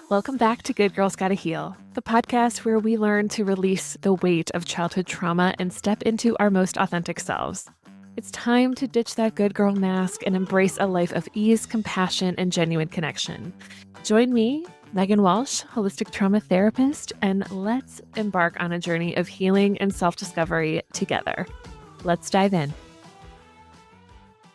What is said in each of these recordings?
Welcome back to Good Girls Gotta Heal, the podcast where we learn to release the weight of childhood trauma and step into our most authentic selves. It's time to ditch that good girl mask and embrace a life of ease, compassion, and genuine connection. Join me, Megan Walsh, holistic trauma therapist, and let's embark on a journey of healing and self-discovery together. Let's dive in.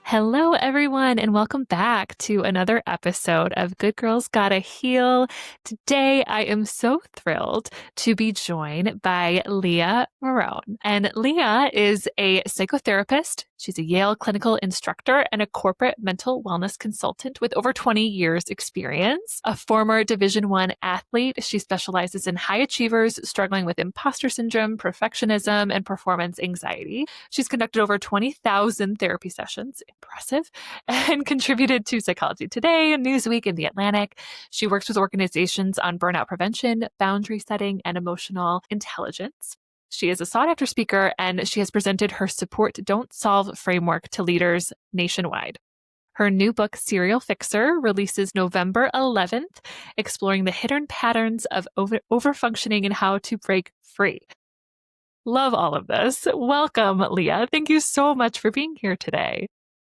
Hello, everyone, and welcome back to another episode of Good Girls Gotta Heal. Today, I am so thrilled to be joined by Leah Marone. And Leah is a psychotherapist. She's a Yale clinical instructor and a corporate mental wellness consultant with over 20 years experience. A former Division I athlete, she specializes in high achievers struggling with imposter syndrome, perfectionism, and performance anxiety. She's conducted over 20,000 therapy sessions, impressive, and contributed to Psychology Today, Newsweek, and The Atlantic. She works with organizations on burnout prevention, boundary setting, and emotional intelligence. She is a sought-after speaker, and she has presented her Support Don't Solve framework to leaders nationwide. Her new book, Serial Fixer, releases November 11th, exploring the hidden patterns of overfunctioning and how to break free. Love all of this. Welcome, Leah. Thank you so much for being here today.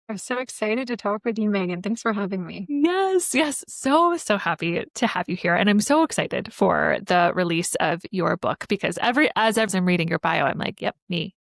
I'm so excited to talk with you, Megan. Thanks for having me. Yes. So happy to have you here. And I'm so excited for the release of your book because as I'm reading your bio, I'm like, yep, me.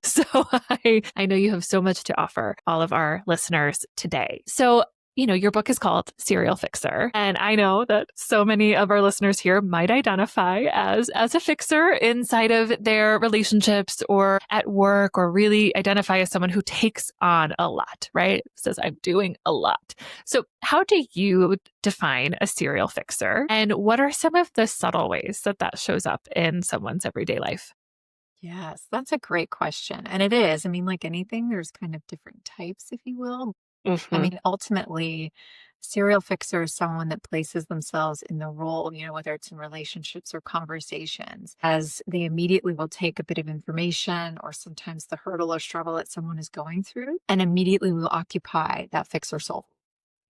So I know you have so much to offer all of our listeners today. So your book is called Serial Fixer. And I know that so many of our listeners here might identify as a fixer inside of their relationships or at work, or really identify as someone who takes on a lot, right? Says, I'm doing a lot. So how do you define a serial fixer? And what are some of the subtle ways that shows up in someone's everyday life? Yes, that's a great question. And it is. I mean, like anything, there's kind of different types, if you will. I mean, ultimately, serial fixer is someone that places themselves in the role, whether it's in relationships or conversations, as they immediately will take a bit of information or sometimes the hurdle or struggle that someone is going through and immediately will occupy that fixer role.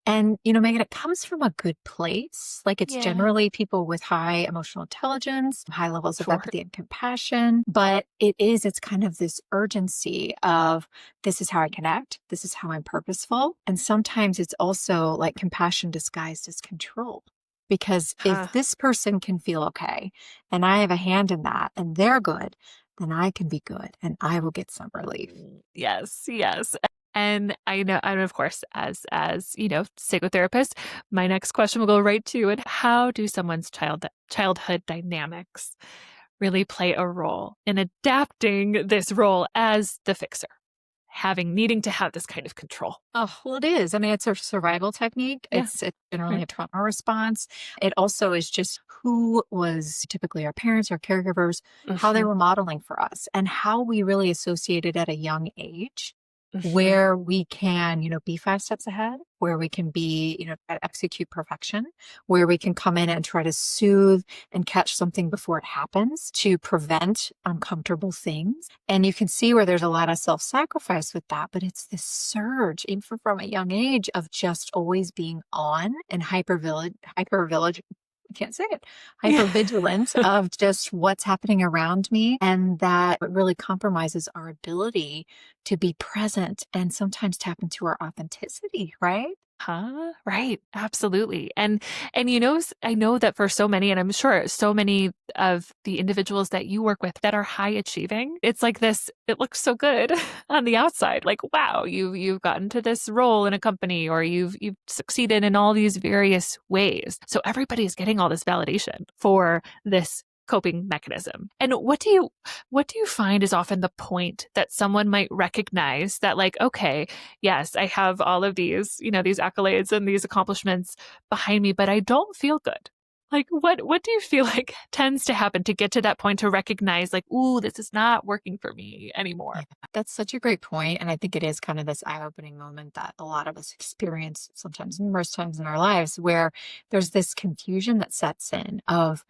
And, Megan, it comes from a good place. Like it's generally people with high emotional intelligence, high levels of empathy and compassion. But it's kind of this urgency of this is how I connect. This is how I'm purposeful. And sometimes it's also like compassion disguised as control. Because if this person can feel okay and I have a hand in that and they're good, then I can be good and I will get some relief. Yes. And I know, and of course, as psychotherapist, my next question will go right to it. How do someone's childhood dynamics really play a role in adapting this role as the fixer, needing to have this kind of control? Oh, well, it is. I mean, it's a survival technique. Yeah. It's generally a trauma response. It also is just who was typically our parents, our caregivers, how they were modeling for us, and how we really associated at a young age. Where we can, be 5 steps ahead, where we can be, try to execute perfection, where we can come in and try to soothe and catch something before it happens to prevent uncomfortable things. And you can see where there's a lot of self-sacrifice with that, but it's this surge, even from a young age, of just always being on and hypervigilant of just what's happening around me. And that really compromises our ability to be present and sometimes tap into our authenticity, right? Right. Absolutely. And I know that for so many, and I'm sure so many of the individuals that you work with that are high achieving, it's like this, it looks so good on the outside. Like, wow, you've gotten to this role in a company, or you've succeeded in all these various ways. So everybody's getting all this validation for this coping mechanism. And what do you find is often the point that someone might recognize that, like, okay, yes, I have all of these, these accolades and these accomplishments behind me, but I don't feel good. Like, what do you feel like tends to happen to get to that point to recognize, like, ooh, this is not working for me anymore? Yeah, that's such a great point. And I think it is kind of this eye-opening moment that a lot of us experience sometimes, numerous times in our lives, where there's this confusion that sets in of,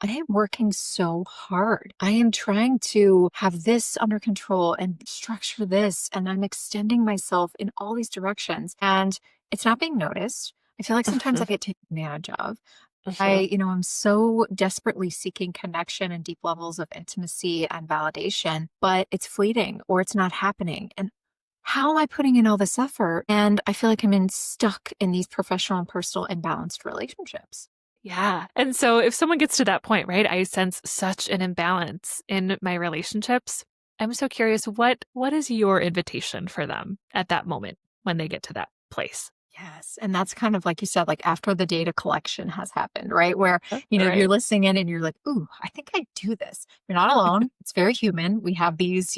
I am working so hard. I am trying to have this under control and structure this, and I'm extending myself in all these directions, and it's not being noticed. I feel like sometimes I get taken advantage of. Hmm. I'm so desperately seeking connection and deep levels of intimacy and validation, but it's fleeting or it's not happening. And how am I putting in all this effort? And I feel like stuck in these professional and personal imbalanced relationships. Yeah. And so if someone gets to that point, right, I sense such an imbalance in my relationships. I'm so curious, what is your invitation for them at that moment when they get to that place? Yes. And that's kind of like you said, like after the data collection has happened, right? Where, Right. you're listening in and you're like, ooh, I think I do this. You're not alone. It's very human. We have these,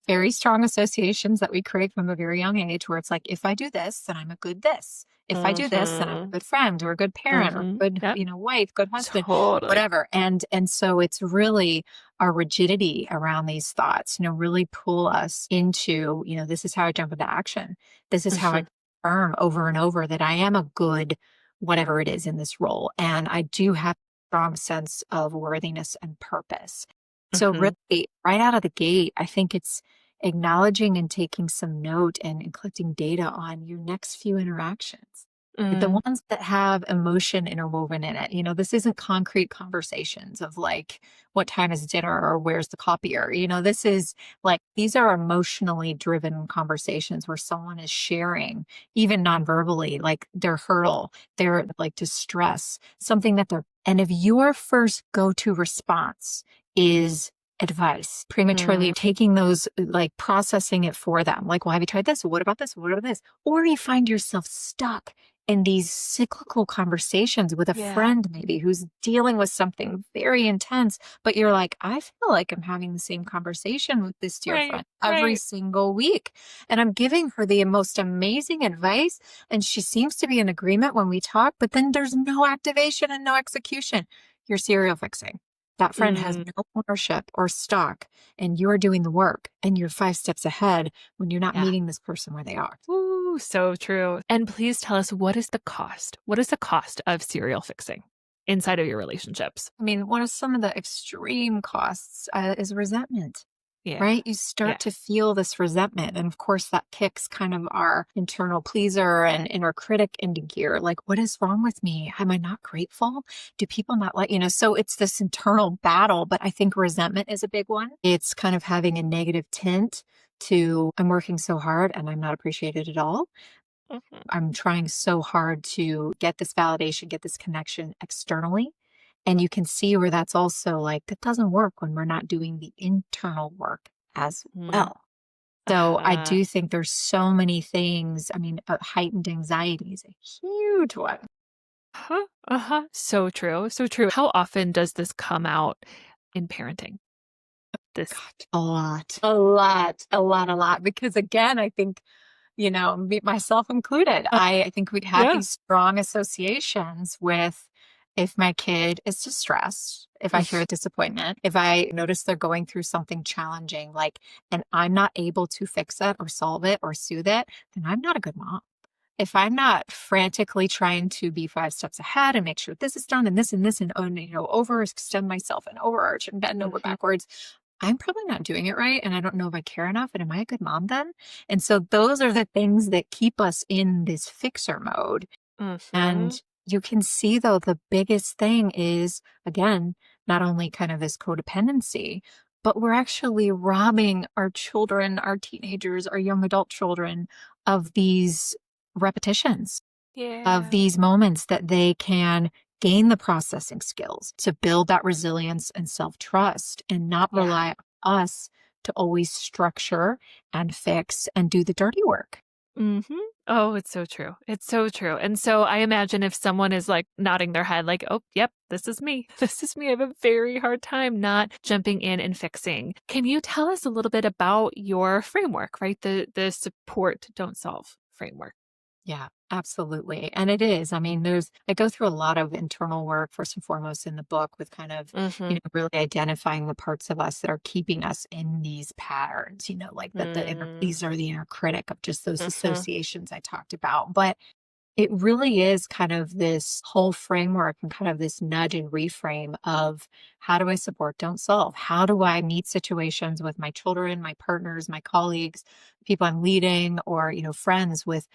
very strong associations that we create from a very young age where it's like, if I do this, then I'm a good this. If I do this, then I'm a Hmm. good friend or a good parent or Hmm. good, Yep. wife, good husband, Totally. whatever. And so it's really our rigidity around these thoughts, really pull us into, this is how I jump into action. This is how I Hmm. affirm over and over that I am a good whatever it is in this role. And I do have a strong sense of worthiness and purpose. So Hmm. really, right out of the gate, I think it's acknowledging and taking some note and collecting data on your next few interactions. Like the Mm. ones that have emotion interwoven in it. This isn't concrete conversations of like, what time is dinner or where's the copier? This is like, these are emotionally driven conversations where someone is sharing, even non-verbally, like their hurdle, their like distress, something that and if your first go-to response is advice, prematurely Mm. taking those, like processing it for them, like, well, have you tried this? What about this? What about this? Or you find yourself stuck in these cyclical conversations with a Yeah. friend, maybe who's dealing with something very intense, but you're like, I feel like I'm having the same conversation with this dear Right. friend every Right. single week. And I'm giving her the most amazing advice. And she seems to be in agreement when we talk, but then there's no activation and no execution. You're serial fixing. That friend has Mm. no ownership or stock, and you're doing the work, and you're 5 steps ahead when you're not Yeah. meeting this person where they are. Ooh, so true. And please tell us, what is the cost? What is the cost of serial fixing inside of your relationships? I mean, one of some of the extreme costs is resentment, Yeah. right? You Yeah. start to feel this resentment. And of course, that kicks kind of our internal pleaser and inner critic into gear. Like, what is wrong with me? Am I not grateful? Do people not like, so it's this internal battle. But I think resentment is a big one. It's kind of having a negative tint to, I'm working so hard and I'm not appreciated at all. Mhm. I'm trying so hard to get this validation, get this connection externally. And you can see where that's also like, that doesn't work when we're not doing the internal work as Mm. well. So I Uh-huh. do think there's so many things. I mean, heightened anxiety is a huge one. Huh. Uh-huh. So true. So true. How often does this come out in parenting? This. God, a lot, a lot, a lot, a lot. Because again, I think, myself included, Uh, I think we'd have yeah. these strong associations with if my kid is distressed, if I hear disappointment, if I notice they're going through something challenging, like, and I'm not able to fix it or solve it or soothe it, then I'm not a good mom. If I'm not frantically trying to be 5 steps ahead and make sure this is done and this and this and, oh, overextend myself and overarch and bend over Mhm. backwards, I'm probably not doing it right. And I don't know if I care enough. And am I a good mom then? And so those are the things that keep us in this fixer mode. And Mhm. you can see, though, the biggest thing is, again, not only kind of this codependency, but we're actually robbing our children, our teenagers, our young adult children of these repetitions, of Yeah. these moments that they can gain the processing skills to build that resilience and self trust and not Yeah. rely on us to always structure and fix and do the dirty work. Mhm. Oh, it's so true. It's so true. And so I imagine if someone is like nodding their head, like, oh, yep, this is me. This is me. I have a very hard time not jumping in and fixing. Can you tell us a little bit about your framework, right? The support, don't solve framework. Yeah, absolutely. And it is. I mean, I go through a lot of internal work, first and foremost in the book, with kind of, Mm-hmm. really identifying the parts of us that are keeping us in these patterns, like the inner Mm-hmm. pleaser, the inner critic of just those associations I talked about. But it really is kind of this whole framework and kind of this nudge and reframe of how do I support, don't solve? How do I meet situations with my children, my partners, my colleagues, people I'm leading, or, friends with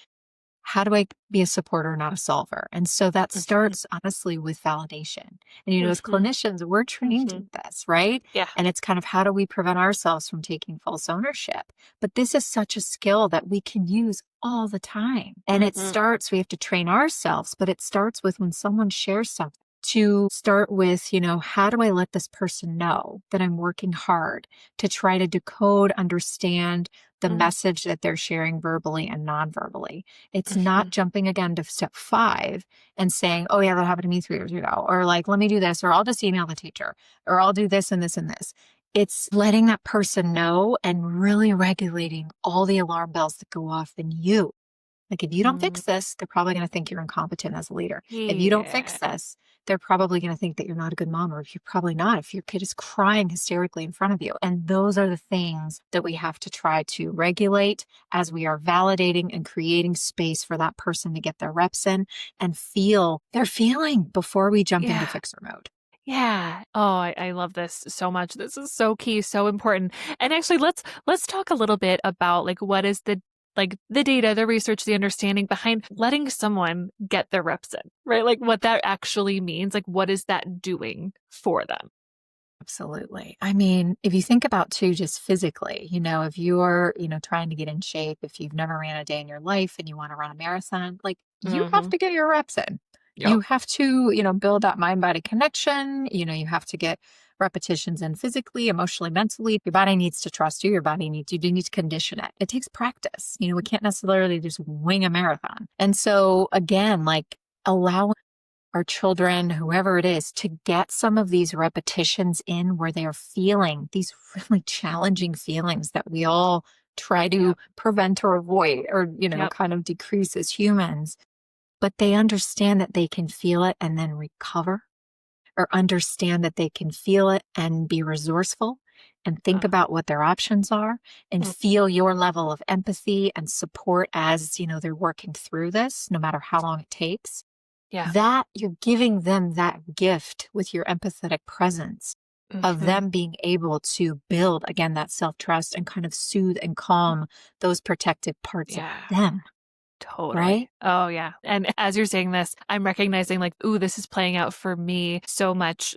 how do I be a supporter, not a solver? And so that Mhm. starts honestly with validation. And, as Mhm. clinicians, we're trained Mhm. in this, right? Yeah. And it's kind of how do we prevent ourselves from taking false ownership? But this is such a skill that we can use all the time. And Mhm. we have to train ourselves, but it starts with when someone shares something to start with, how do I let this person know that I'm working hard to try to decode, understand the Mm. message that they're sharing verbally and non-verbally. It's not Mhm. jumping again to step 5 and saying, oh yeah, that happened to me 3 years ago, or like, let me do this, or I'll just email the teacher, or I'll do this and this and this. It's letting that person know and really regulating all the alarm bells that go off in you. Like, if you don't Mm. fix this, they're probably going to think you're incompetent as a leader. If you don't Yeah. fix this, they're probably going to think that you're not a good mom, or if you're probably not, if your kid is crying hysterically in front of you. And those are the things that we have to try to regulate as we are validating and creating space for that person to get their reps in and feel their feeling before we jump into Yeah. fixer mode. Yeah. Oh, I love this so much. This is so key, so important. And actually, let's talk a little bit about like what is the data, the research, the understanding behind letting someone get their reps in, right? Like what that actually means. Like what is that doing for them? Absolutely. I mean, if you think about too, just physically, if you're, trying to get in shape, if you've never ran a day in your life and you want to run a marathon, like you have Mm-hmm. to get your reps in. Yep. You have to, build that mind body connection. You have to get repetitions in physically, emotionally, mentally. Your body needs to trust you. Your body needs you. You need to condition it. It takes practice. We can't necessarily just wing a marathon. And so, again, like allow our children, whoever it is, to get some of these repetitions in where they are feeling these really challenging feelings that we all try to Yep. prevent or avoid or, Yep. kind of decrease as humans. But they understand that they can feel it and then recover, or understand that they can feel it and be resourceful and think Uh, about what their options are and mm, feel your level of empathy and support as, they're working through this, no matter how long it takes. yeah. That you're giving them that gift with your empathetic presence of Mm-hmm. them being able to build again that self-trust and kind of soothe and calm those protective parts of Yeah. them, Totally. right? Oh, yeah. And as you're saying this, I'm recognizing like, ooh, this is playing out for me so much,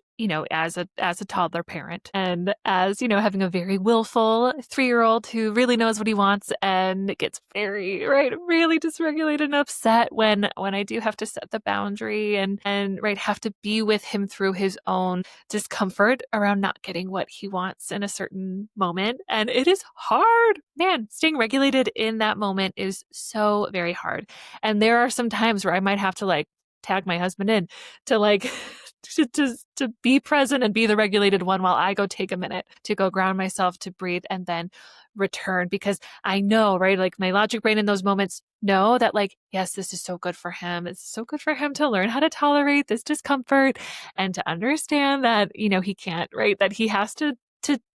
as a toddler parent and as, having a very willful 3-year-old who really knows what he wants and gets very, right, really dysregulated and upset when I do have to set the boundary and right, have to be with him through his own discomfort around not getting what he wants in a certain moment. And it is hard. Man, staying regulated in that moment is so very hard. And there are some times where I might have to like tag my husband in to like to be present and be the regulated one while I go take a minute to go ground myself, to breathe, and then return, because I know, right, like my logic brain in those moments know that like, yes, this is so good for him. It's so good for him to learn how to tolerate this discomfort and to understand that, he can't, right, that he has to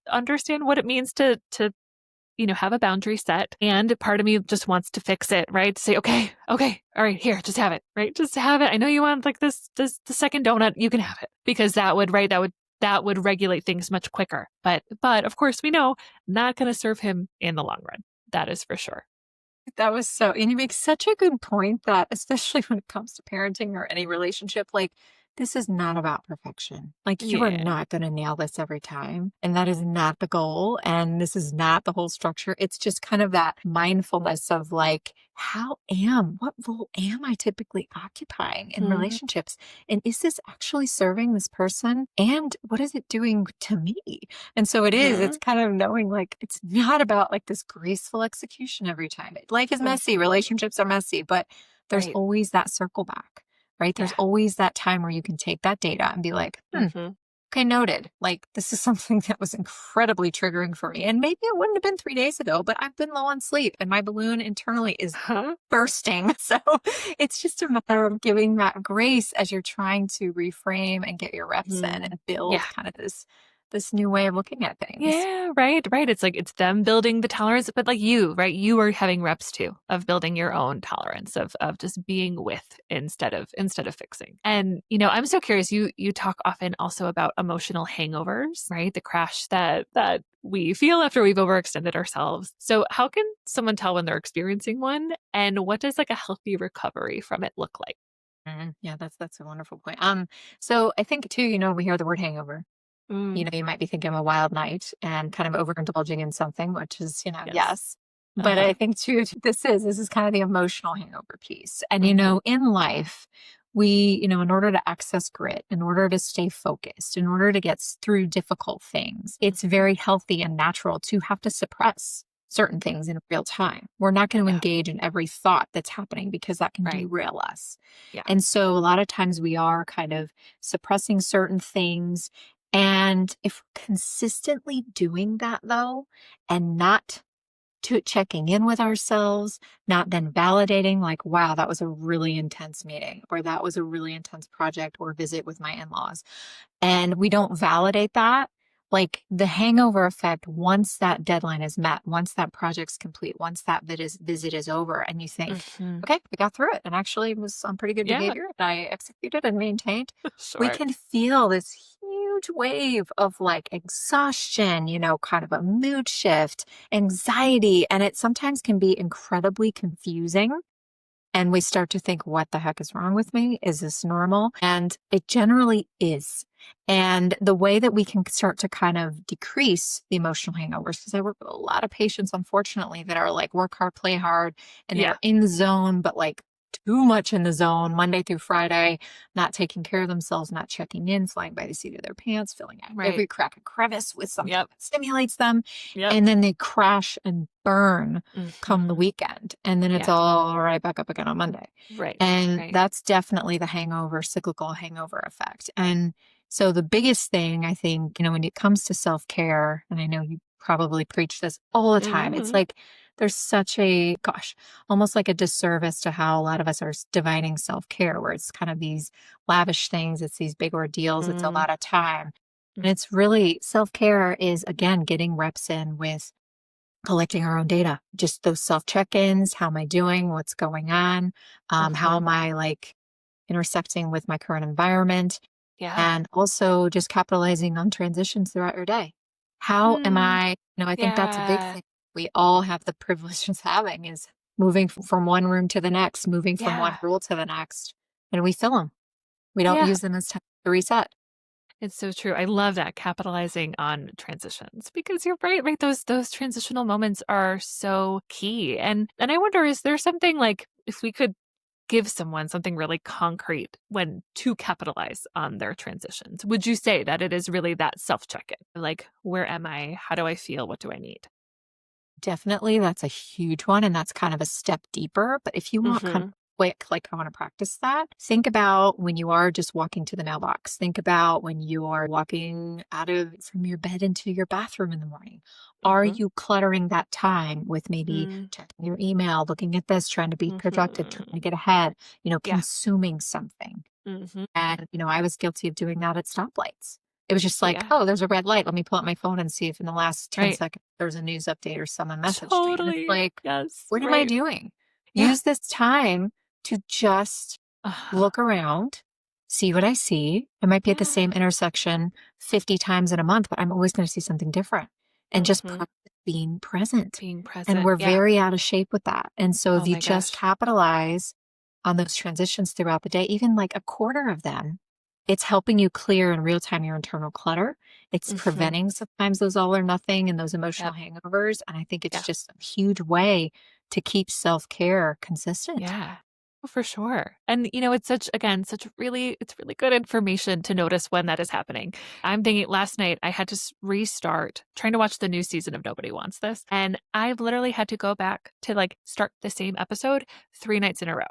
understand what it means to have a boundary set. And part of me just wants to fix it, right? To say, okay, okay, all right, here, just have it, right? Just have it. I know you want like this the second donut, you can have it, because that would, right, that would regulate things much quicker. But of course we know not going to serve him in the long run. That is for sure. And you make such a good point that, especially when it comes to parenting or any relationship, like this is not about perfection. Like you are Yeah. not going to nail this every time. And that is not the goal. And this is not the whole structure. It's just kind of that mindfulness of like, what role am I typically occupying in Mhm. relationships? And is this actually serving this person? And what is it doing to me? And so it's Mhm. kind of knowing like it's not about like this graceful execution every time. Life is messy, Mhm. relationships are messy, but there's Right. always that circle back, right? There's Yeah. always that time where you can take that data and be like, Mhm. okay, noted. Like this is something that was incredibly triggering for me. And maybe it wouldn't have been 3 days ago, but I've been low on sleep and my balloon internally is Huh? bursting. So it's just a matter of giving that grace as you're trying to reframe and get your reps in Mhm. and Yeah. build kind of this this new way of looking at things. Yeah, right, right. It's like it's them building the tolerance, but like you, right? You are having reps too of building your own tolerance of just being with instead of fixing. And I'm so curious. You talk often also about emotional hangovers, right? The crash that we feel after we've overextended ourselves. So how can someone tell when they're experiencing one, and what does like a healthy recovery from it look like? Yeah, that's a wonderful point. So I think too, we hear the word hangover. Mm, You might be thinking of a wild night and kind of overindulging in something, which is, yes. yes. But Uh-huh. I think too, this is kind of the emotional hangover piece. And, Hmm. in life, we, in order to access grit, in order to stay focused, in order to get through difficult things, it's Hmm. very healthy and natural to have to suppress certain things in real time. We're not going to Yeah, engage in every thought that's happening because that can right. derail us. Yeah. And so a lot of times we are kind of suppressing certain things, and if we're consistently doing that though, and not to checking in with ourselves, not then validating like, wow, that was a really intense meeting, or that was a really intense project or visit with my in-laws, and we don't validate that, like the hangover effect, once that deadline is met, once that project's complete, once that visit is over, and you think, Hmm. okay, we got through it and actually it was on pretty good Yeah, behavior and I executed and maintained, we sure. can feel this huge wave of like exhaustion, kind of a mood shift, anxiety, and it sometimes can be incredibly confusing, and we start to think, what the heck is wrong with me? Is this normal? And it generally is. And the way that we can start to kind of decrease the emotional hangovers, because I work with a lot of patients, unfortunately, that are like work hard, play hard, and Yeah, they're in the zone, but like too much in the zone, Monday through Friday, not taking care of themselves, not checking in, flying by the seat of their pants, filling out right. every crack and crevice with something Yep, that stimulates them. yep. And then they crash and burn come the Hmm. weekend. And then it's Yeah, all right back up again on Monday. right, And right. that's definitely the cyclical hangover effect. And so the biggest thing I think, when it comes to self-care, and I know you probably preach this all the time, it's Hmm. like there's such a, gosh, almost like a disservice to how a lot of us are dividing self-care, where it's kind of these lavish things, it's these big ordeals, it's a Mm. lot of time. And it's really self-care is, again, getting reps in with collecting our own data, just those self check-ins. How am I doing? What's going on? How Hmm. am I like intersecting with my current environment? Yeah. And also just capitalizing on transitions throughout your day. How am Mm. I, I think that's a big Yeah, thing we all have the privilege of having, is moving from one room to the next, moving from one yeah, role to the next, and we fill them. We don't yeah. use them as time to reset. It's so true. I love that, capitalizing on transitions, because you're right, right? Those transitional moments are so key. And I wonder, is there something like, if we could give someone something really concrete when to capitalize on their transitions, would you say that it is really that self check-in? Like, where am I? How do I feel? What do I need? Definitely, that's a huge one, and that's kind of a step deeper. But if you want kind of Hmm. quick, like I want to practice that, think about when you are just walking to the mailbox. Think about when you are walking out of from your bed into your bathroom in the morning. Are Hmm. you cluttering that time with maybe Mm. checking your email, looking at this, trying to be productive, trying to Hmm. get ahead, Yeah. consuming something? Hmm. And, I was guilty of doing that at stoplights. It was just like, Yeah. oh, there's a red light. Let me pull out my phone and see if in the last 10 Right. seconds there's a news update or someone messaged me. And it's Totally. like, Yes. what am I Right. doing? Yeah. Use this time to just Uh, look around, see what I see. I might be at the yeah. same intersection 50 times in a month, but I'm always going to see something different. And just Hmm. practice being present. Being And present. we're Yeah. very out of shape with that. And so Oh if you my just gosh. capitalize on those transitions throughout the day, even like a quarter of them, it's helping you clear in real time your internal clutter. It's Hmm. preventing sometimes those all or nothing and those emotional Yep. hangovers. And I think it's Yeah. just a huge way to keep self care consistent. Yeah. Oh, for sure. And it's such, again, it's really good information to notice when that is happening. I'm thinking last night I had to restart trying to watch the new season of Nobody Wants This. And I've literally had to go back to like start the same episode 3 nights in a row.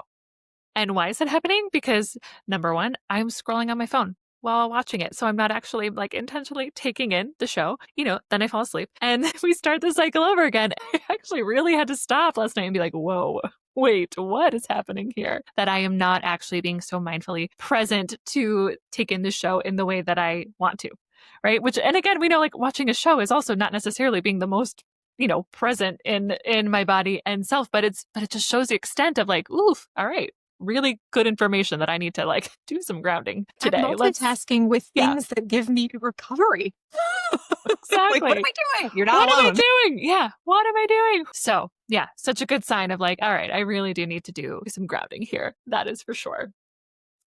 And why is that happening? Because number one, I'm scrolling on my phone while watching it. So I'm not actually like intentionally taking in the show. Then I fall asleep and we start the cycle over again. I actually really had to stop last night and be like, whoa, wait, what is happening here? That I am not actually being so mindfully present to take in the show in the way that I want to. right? Which, and again, we know like watching a show is also not necessarily being the most, present in my body and self, but it just shows the extent of like, oof, all right, really good information that I need to like do some grounding I'm today. multitasking with Yeah, things that give me recovery. Like, what am exactly. I doing? You're not What am I alone. doing? Yeah, what am I doing? So, yeah, such a good sign of like, all right, I really do need to do some grounding here. That is for sure.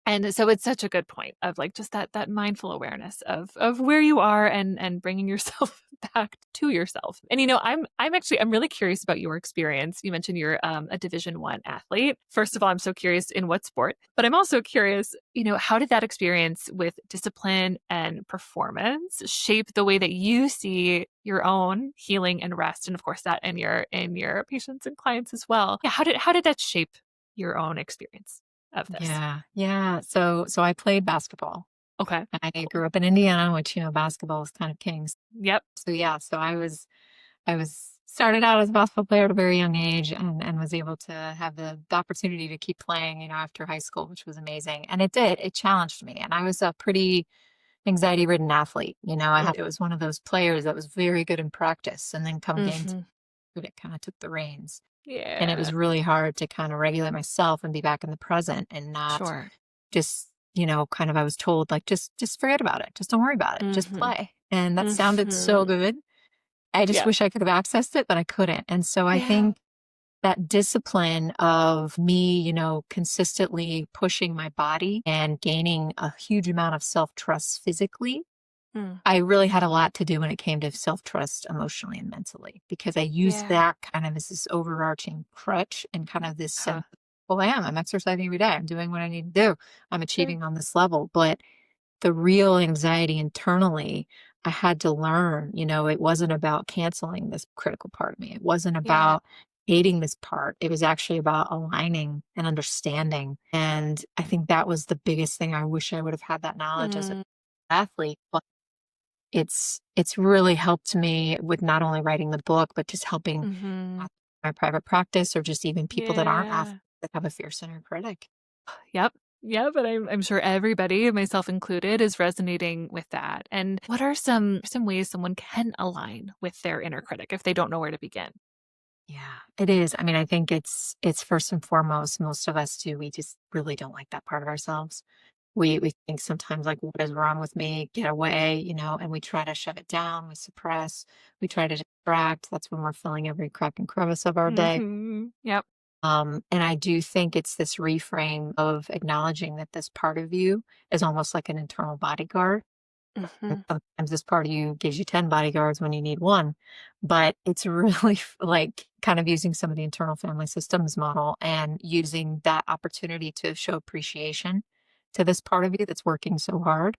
And so it's such a good point of like just that mindful awareness of where you are and bringing yourself back to yourself. And I'm really curious about your experience. You mentioned you're a Division 1 athlete. First of all, I'm so curious in what sport, but I'm also curious, how did that experience with discipline and performance shape the way that you see your own healing and rest, and of course that in your patients and clients as well. Yeah, how did that shape your own experience of this? Yeah. Yeah. So I played basketball. Okay. I Cool. grew up in Indiana, which, basketball is kind of king. Yep. So yeah, so I was started out as a basketball player at a very young age and was able to have the opportunity to keep playing, after high school, which was amazing. And it challenged me. And I was a pretty anxiety ridden athlete. It was one of those players that was very good in practice. And then come game Mm-hmm. time, it kind of took the reins. And it Yeah. was really hard to kind of regulate myself and be back in the present and not Sure. just, kind of I was told like just forget about it. Just don't worry about it. Just Mm-hmm. play. And that sounded so Mm-hmm. good. I just Yeah. wish I could have accessed it, but I couldn't. And so I Yeah. think that discipline of me, consistently pushing my body and gaining a huge amount of self-trust physically, Mm. I really had a lot to do when it came to self-trust emotionally and mentally, because I used Yeah. that kind of as this overarching crutch and kind of this Huh. sense, well, I'm exercising every day. I'm doing what I need to do. I'm Sure. achieving on this level. But the real anxiety internally, I had to learn, it wasn't about canceling this critical part of me. It wasn't Yeah. about hating this part. It was actually about aligning and understanding. And I think that was the biggest thing. I wish I would have had that knowledge as an Mm. athlete. But it's really helped me with not only writing the book, but just helping Mm-hmm. my private practice or just even people that aren't athletes Yeah. that have a fierce inner critic. Yep. Yeah, but I'm sure everybody, myself included, is resonating with that. And what are some ways someone can align with their inner critic if they don't know where to begin? Yeah, it is. I mean, I think it's first and foremost, most of us do. We just really don't like that part of ourselves. We think sometimes like, what is wrong with me? Get away, and we try to shut it down, we suppress, we try to distract. That's when we're filling every crack and crevice of our day. Mm-hmm. Yep. And I do think it's this reframe of acknowledging that this part of you is almost like an internal bodyguard. And Mm-hmm. sometimes this part of you gives you 10 bodyguards when you need one. But it's really like kind of using some of the internal family systems model and using that opportunity to show appreciation to this part of you that's working so hard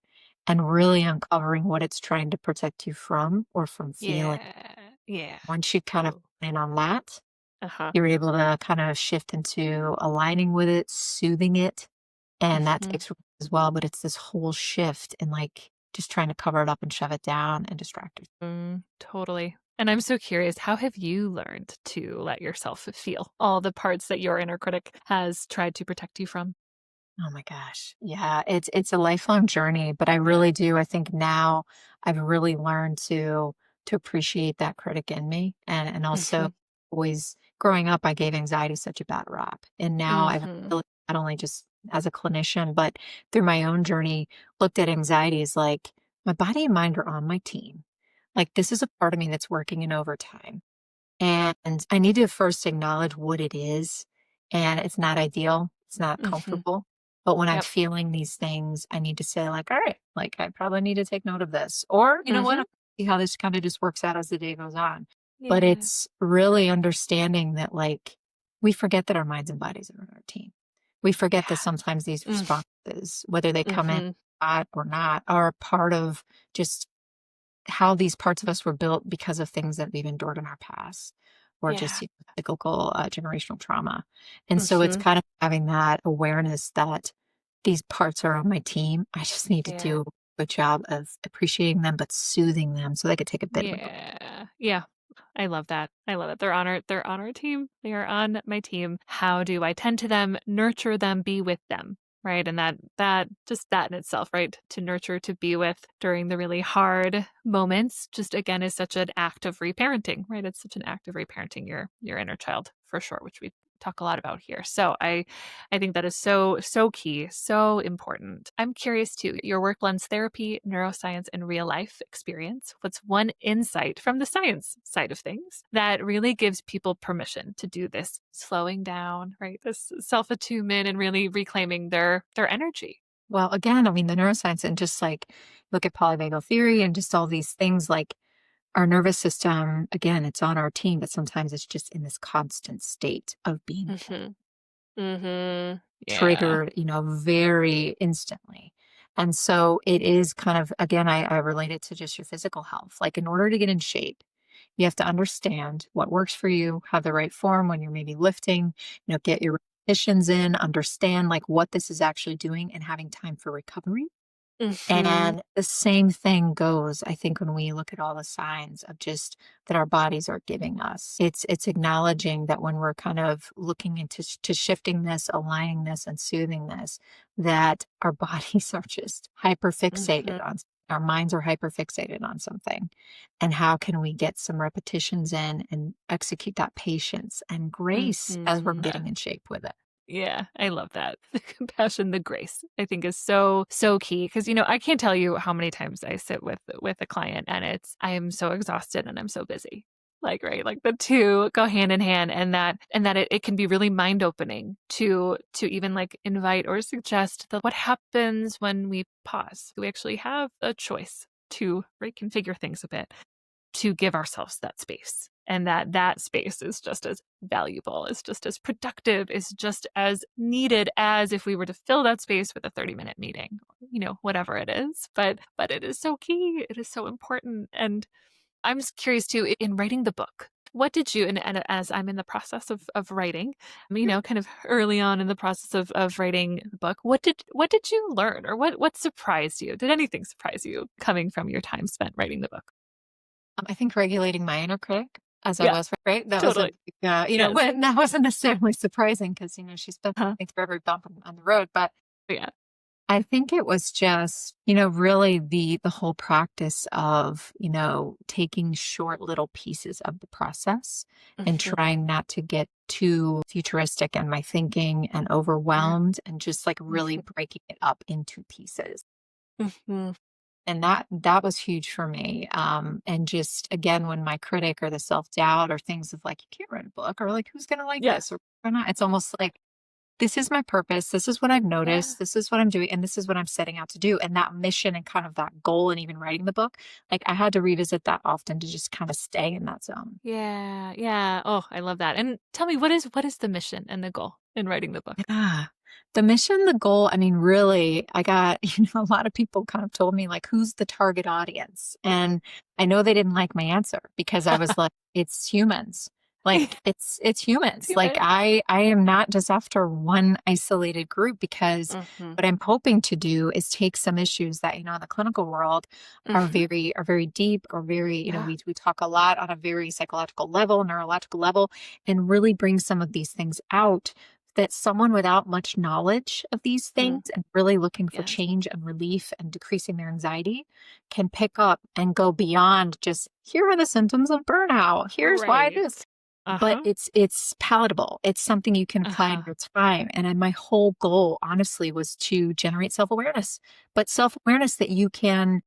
and really uncovering what it's trying to protect you from or from feeling. Yeah. Yeah. Once you kind of Ooh. plan on that, Uh-huh. you're able to kind of shift into aligning with it, soothing it, and that Mm-hmm. takes work as well, but it's this whole shift in, like, just trying to cover it up and shove it down and distract yourself. Totally. And I'm so curious, how have you learned to let yourself feel all the parts that your inner critic has tried to protect you from? Oh my gosh. Yeah, it's a lifelong journey, but I Yeah. really do. I think now I've really learned to appreciate that critic in me and also Mhm. always growing up I gave anxiety such a bad rap. And now I've Mhm. really not only just as a clinician, but through my own journey looked at anxiety as like my body and mind are on my team. Like this is a part of me that's working in overtime. And I need to first acknowledge what it is. And it's not ideal. It's not Mhm. comfortable. But when I'm Yep. feeling these things, I need to say, like, all right, like I probably need to take note of this. Or, you know what, Mhm. I'm see how this kind of just works out as the day goes on. But Yeah. it's really understanding that like we forget that our minds and bodies are on our team. We forget that Yeah. sometimes these Mm. responses, whether they come in Mhm. hot or not, are a part of just how these parts of us were built because of things that we've endured in our past or just Yeah. cyclical generational trauma. And so it's Mhm. kind of having that awareness that these parts are on my team. I just need to Yeah. do a good job of appreciating them, but soothing them so they could take a bit of a break. Yeah. Yeah. I love that. I love it. They're on our team. They are on my team. How do I tend to them, nurture them, be with them? right? And that just that in itself, right? To nurture, to be with during the really hard moments, just again is such an act of reparenting, right? It's such an act of reparenting your inner child for sure, which we talk a lot about here. So I think that is so key, so important. I'm curious too. Your work blends therapy, neuroscience, and real life experience. What's one insight from the science side of things that really gives people permission to do this slowing down, right? This self-attunement and really reclaiming their energy. Well, again, I mean, the neuroscience and just like look at polyvagal theory and just all these things like our nervous system, again, it's on our team, but sometimes it's just in this constant state of being Mhm. Mhm. Yeah. triggered, very instantly. And so it is kind of, again, I relate it to just your physical health. Like in order to get in shape, you have to understand what works for you, have the right form when you're maybe lifting, get your repetitions in, understand like what this is actually doing and having time for recovery. Mhm. And the same thing goes, I think, when we look at all the signs of just that our bodies are giving us. It's acknowledging that when we're kind of looking into to shifting this, aligning this, and soothing this, that our bodies are just Mhm. hyperfixated on our minds are hyperfixated on something. And how can we get some repetitions in and execute that patience and grace as we're Mhm. getting in shape with it? Yeah, I love that. The compassion, the grace, I think is so key because I can't tell you how many times I sit with a client and I am so exhausted and I'm so busy. Like, right, like the two go hand in hand and that it can be really mind-opening to even like invite or suggest that what happens when we pause. We actually have a choice to reconfigure things a bit to give ourselves that space and that space is just as valuable, is just as productive, is just as needed as if we were to fill that space with a 30-minute meeting, whatever it is. But it is so key, it is so important. And I'm just curious too, in writing the book, what did you and as I'm in the process of writing, kind of early on in the process of writing the book, what did you learn or what surprised you? Did anything surprise you coming from your time spent writing the book? I think regulating my inner critic as I Yeah, was, right? That was a totally. big, Yes. when that wasn't necessarily surprising because, she's been Huh. me through every bump on the road. But Yeah. I think it was just, really the whole practice of, taking short little pieces of the process and Mhm. trying not to get too futuristic in my thinking and Yeah. overwhelmed and just like really Mhm. breaking it up into pieces. Mhm. And that was huge for me, and just again, when my critic or the self-doubt or things of like, "You can't write a book," or like, "Who's gonna like Yeah. this?" Or not, it's almost like, "This is my purpose, this is what I've Yeah. noticed, this is what I'm doing, and this is what I'm setting out to do," and that mission and kind of that goal and even writing the book, like, I had to revisit that often to just kinda stay in that zone. Yeah. Yeah. Oh, I love that. And tell me, what is the mission and the goal in writing the book? Yeah. The mission, the goal, I mean, really, I got, a lot of people kind of told me, like, who's the target audience? And I know they didn't like my answer because I was like, it's humans. Like it's humans. Do Like it. I am not just after one isolated group because Mhm. what I'm hoping to do is take some issues that, in the clinical world Mhm. are very deep or very, Yeah. we talk a lot on a very psychological level, neurological level, and really bring some of these things out that someone without much knowledge of these Mm. things and really looking for Yes. change and relief and decreasing their anxiety can pick up and go beyond just here are the symptoms of burnout. Here's why it Right. is. But Uh-huh. it's palatable. It's something you can apply in Uh-huh. your time. And my whole goal, honestly, was to generate self-awareness, but self-awareness that you can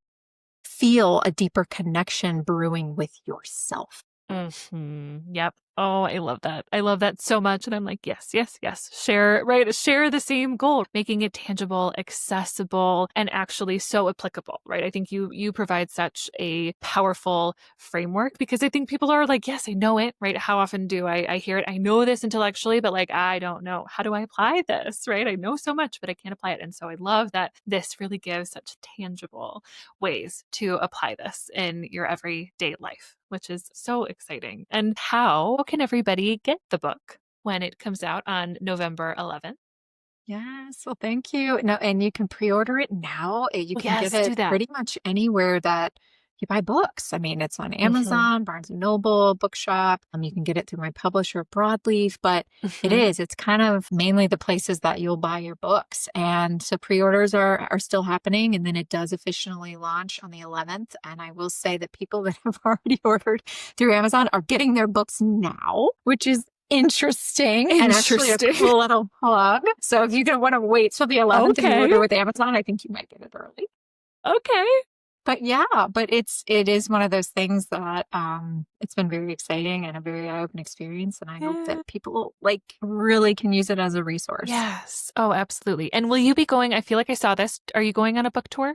feel a deeper connection brewing with yourself. Yep. Oh, I love that. I love that so much. And I'm like, yes, yes, yes. Share, right? Share the same goal, making it tangible, accessible, and actually so applicable, right? I think you provide such a powerful framework because I think people are like, yes, I know it, right? How often do I hear it? I know this intellectually, but like I don't know. How do I apply this? Right? I know so much, but I can't apply it. And so I love that this really gives such tangible ways to apply this in your everyday life, which is so exciting. And how can everybody get the book when it comes out on November 11th? Yes, well, thank you. No, and you can pre-order it now. You Oh, can get yes, it do that. pretty much anywhere that you buy books. I mean, it's on Hmm. Amazon, Barnes and Noble, Bookshop. You can get it through my publisher, Broadleaf, but Hmm. it's kind of mainly the places that you'll buy your books. And so pre-orders are still happening, and then it does officially launch on the 11th. And I will say that people that have already ordered through Amazon are getting their books now, which is interesting and actually a Interesting. cool little plug. So if you don't want to wait till the 11th and you Okay. order with Amazon, I think you might get it early. Okay. But yeah, but it is one of those things that it's been very exciting and a very eye-opening experience, and I hope Yeah. that people like really can use it as a resource. Yes. Oh, absolutely. And will you be going? I feel like I saw this. Are you going on a book tour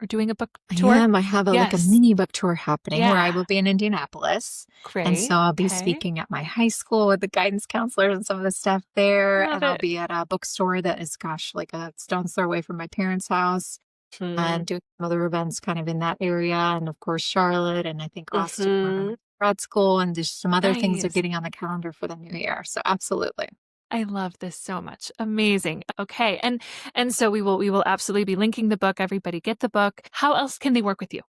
or doing a book I tour? am. I have a Yes. mini book tour happening where I Yeah. will be in Indianapolis. And so Great. I'll be Okay. speaking at my high school with the guidance counselors and some of the stuff there. Love And I'll it. be at a bookstore that is, gosh, like a stone's throw away from my parents' house, Hmm. and doing some other events kind of in that area. And of course, Charlotte, and I think Austin, where I went Hmm. to grad school, and just some other things are Nice. getting on the calendar for the new year. So absolutely. I love this so much. Amazing. Okay. And so we will absolutely be linking the book. Everybody get the book. How else can they work with you?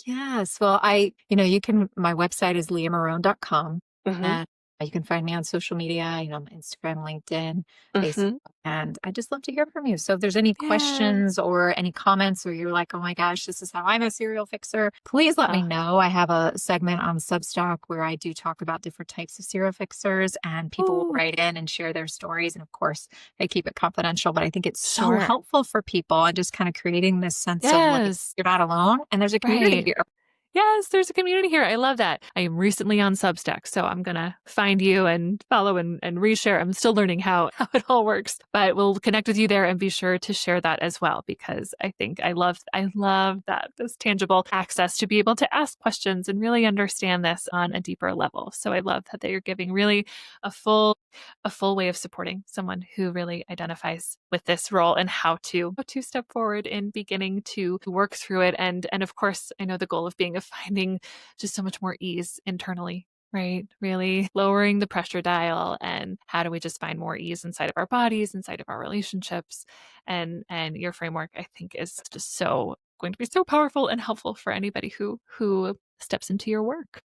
Yes. Well, my website is leahmarone.com, Hmm. and you can find me on social media, on Instagram, LinkedIn, Facebook, Hmm. and I just love to hear from you. So if there's any Yeah. questions or any comments, or you're like, oh my gosh, this is how I'm a serial fixer, please let me Uh, know. I have a segment on Substack where I do talk about different types of serial fixers, and people will oh, write in and share their stories. And of course, I keep it confidential, but I think it's so sure. helpful for people, and just kind of creating this sense of like, Yes. you're not alone and there's a community Right. here. Yes, there's a community here. I love that. I am recently on Substack, so I'm gonna find you and follow and reshare. I'm still learning how it all works, but we'll connect with you there and be sure to share that as well because I think I love that this tangible access to be able to ask questions and really understand this on a deeper level. So I love that you're giving really a full a full way of supporting someone who really identifies with this role and how to step forward in beginning to work through it. And of course, I know the goal of being of finding just so much more ease internally, right? Really lowering the pressure dial and how do we just find more ease inside of our bodies, inside of our relationships. And your framework, I think, is just so going to be so powerful and helpful for anybody who steps into your work.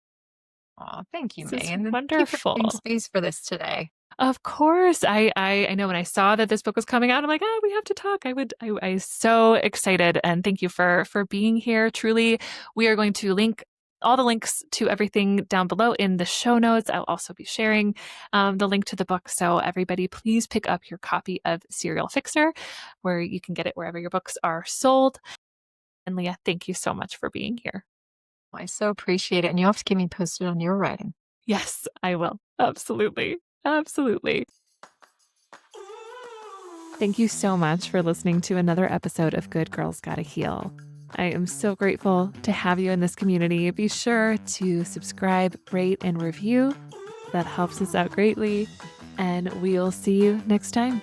Oh, thank you, This is Megan. And thank you for giving wonderful. space for this today. Of course. I know when I saw that this book was coming out, I'm like, oh, we have to talk. I was so excited. And thank you for being here. Truly, we are going to link all the links to everything down below in the show notes. I'll also be sharing the link to the book. So everybody, please pick up your copy of Serial Fixer, where you can get it wherever your books are sold. And Leah, thank you so much for being here. I so appreciate it. And you'll have to keep me posted on your writing. Yes, I will. Absolutely. Absolutely. Thank you so much for listening to another episode of Good Girls Gotta Heal. I am so grateful to have you in this community. Be sure to subscribe, rate, and review. That helps us out greatly. And we'll see you next time.